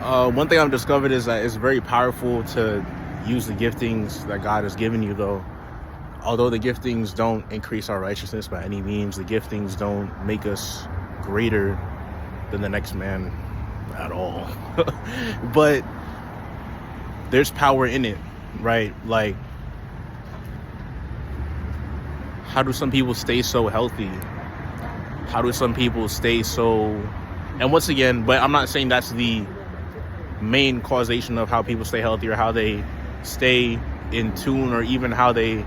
One thing I've discovered is that it's very powerful to use the giftings that God has given you, though. Although the giftings don't increase our righteousness by any means, the giftings don't make us greater than the next man at all. But there's power in it, right? Like, how do some people stay so healthy? How do some people stay so... And once again, but I'm not saying that's the main causation of how people stay healthy or how they stay in tune, or even how they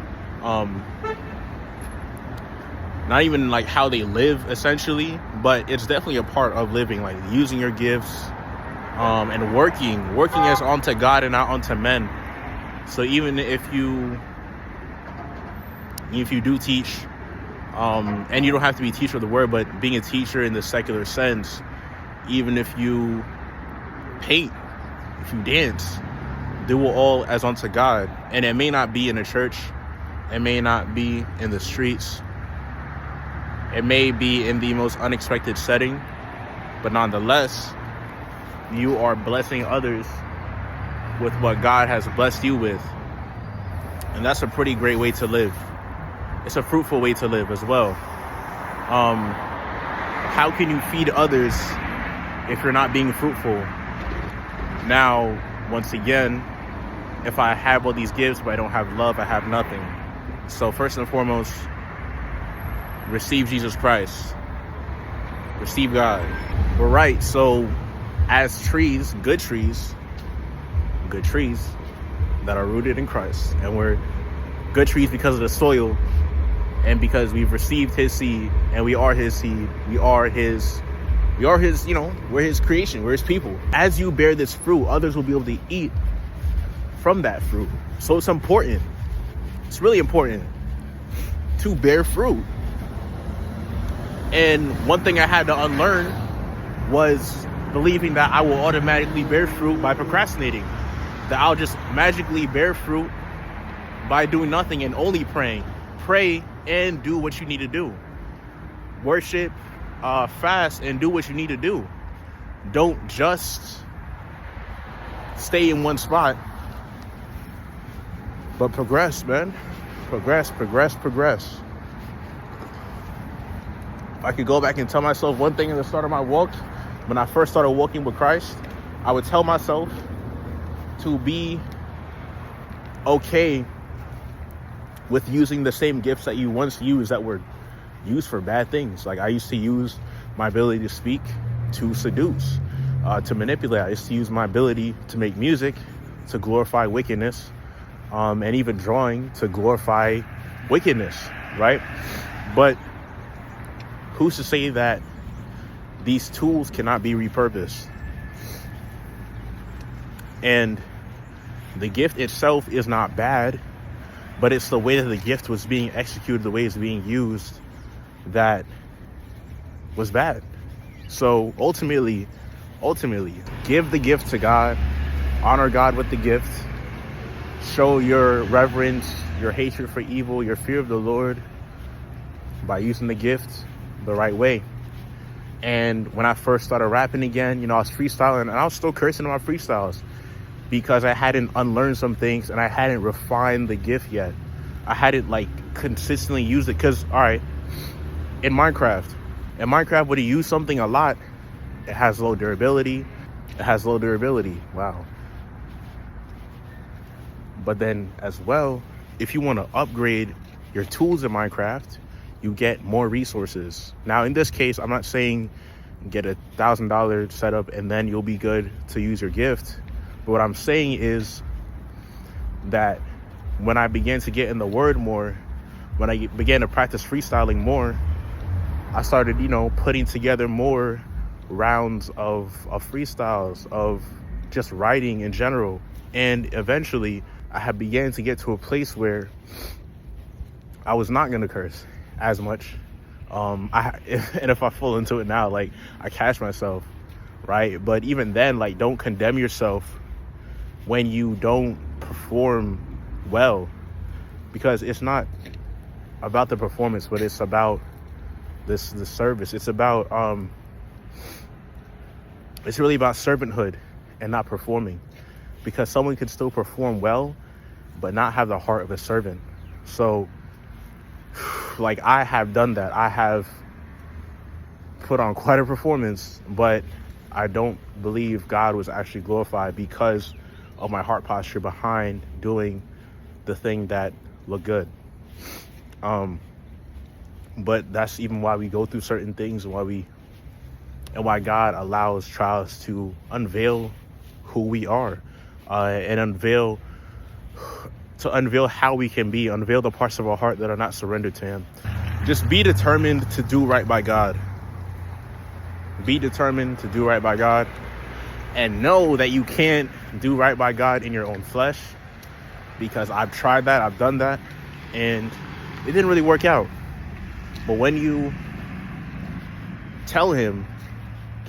not even like how they live, essentially. But it's definitely a part of living, like using your gifts and working as unto God and not unto men. So even if you do teach, and you don't have to be a teacher of the word, but being a teacher in the secular sense, even if you paint, if you dance, do it all as unto God. And it may not be in a church, it may not be in the streets, it may be in the most unexpected setting, but nonetheless, you are blessing others with what God has blessed you with. And that's a pretty great way to live. It's a fruitful way to live as well. How can you feed others if you're not being fruitful? Now, once again, if I have all these gifts but I don't have love, I have nothing. So first and foremost, receive Jesus Christ. Receive God. We're right. So as trees, good trees that are rooted in Christ, and we're good trees because of the soil, and because we've received his seed, and we are his seed, we are his, we're his creation, we're his people. As you bear this fruit, others will be able to eat from that fruit. So it's important. It's really important to bear fruit. And one thing I had to unlearn was believing that I will automatically bear fruit by procrastinating. That I'll just magically bear fruit by doing nothing and only praying. Pray and do what you need to do. Worship, fast, and do what you need to do. Don't just stay in one spot, but progress, man. Progress. If I could go back and tell myself one thing at the start of my walk, when I first started walking with Christ, I would tell myself to be okay with using the same gifts that you once used that were used for bad things. Like, I used to use my ability to speak to seduce, to manipulate. I used to use my ability to make music to glorify wickedness, and even drawing to glorify wickedness, right? But who's to say that these tools cannot be repurposed? And the gift itself is not bad, but it's the way that the gift was being executed, the way it's being used, that was bad. So ultimately, give the gift to God, honor God with the gift, show your reverence, your hatred for evil, your fear of the Lord by using the gift the right way. And when I first started rapping again, I was freestyling, and I was still cursing in my freestyles because I hadn't unlearned some things and I hadn't refined the gift yet. I hadn't consistently used it. Because, all right, in Minecraft, when you use something a lot, it has low durability. Wow. But then as well, if you want to upgrade your tools in Minecraft, you get more resources. Now, in this case, I'm not saying get $1,000 setup and then you'll be good to use your gift. But what I'm saying is that when I began to get in the word more, when I began to practice freestyling more, I started, putting together more rounds of freestyles, of just writing in general. And eventually I had began to get to a place where I was not going to curse as much. And if I fall into it now, I catch myself, right? But even then, don't condemn yourself when you don't perform well, because it's not about the performance, but it's about the service. It's about it's really about servanthood. and not performing, because someone could still perform well but not have the heart of a servant. So like, I have done that. I have put on quite a performance, but I don't believe God was actually glorified because of my heart posture behind doing the thing that looked good. But that's even why we go through certain things, and why God allows trials to unveil who we are, and unveil how we can be, unveil the parts of our heart that are not surrendered to him. Just be determined to do right by God. Be determined to do right by God, and know that you can't do right by God in your own flesh, because I've tried that, I've done that, and it didn't really work out. But when you tell him,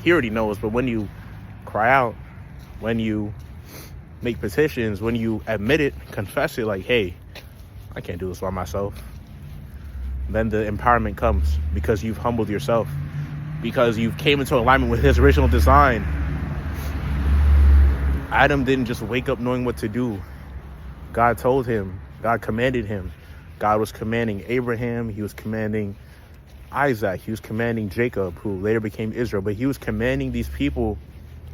he already knows, but when you cry out, when you make petitions, when you admit it, confess it, like, hey, I can't do this by myself, then the empowerment comes, because you've humbled yourself, because you've came into alignment with his original design. Adam didn't just wake up knowing what to do. God told him, God commanded him. God was commanding Abraham, he was commanding Isaac, he was commanding Jacob, who later became Israel, but he was commanding these people,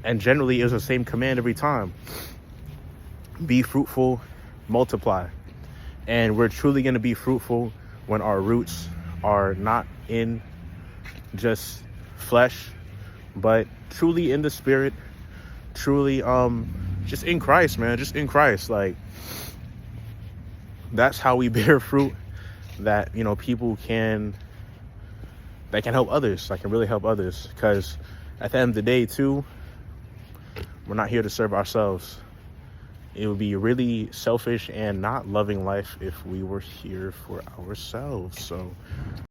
and generally it was the same command every time. Be fruitful, multiply. And we're truly going to be fruitful when our roots are not in just flesh, but truly in the spirit, truly just in Christ, man, just in Christ. Like, that's how we bear fruit that, you know, people can help others, that can really help others. Because at the end of the day too, we're not here to serve ourselves. It would be really selfish and not loving life if we were here for ourselves. So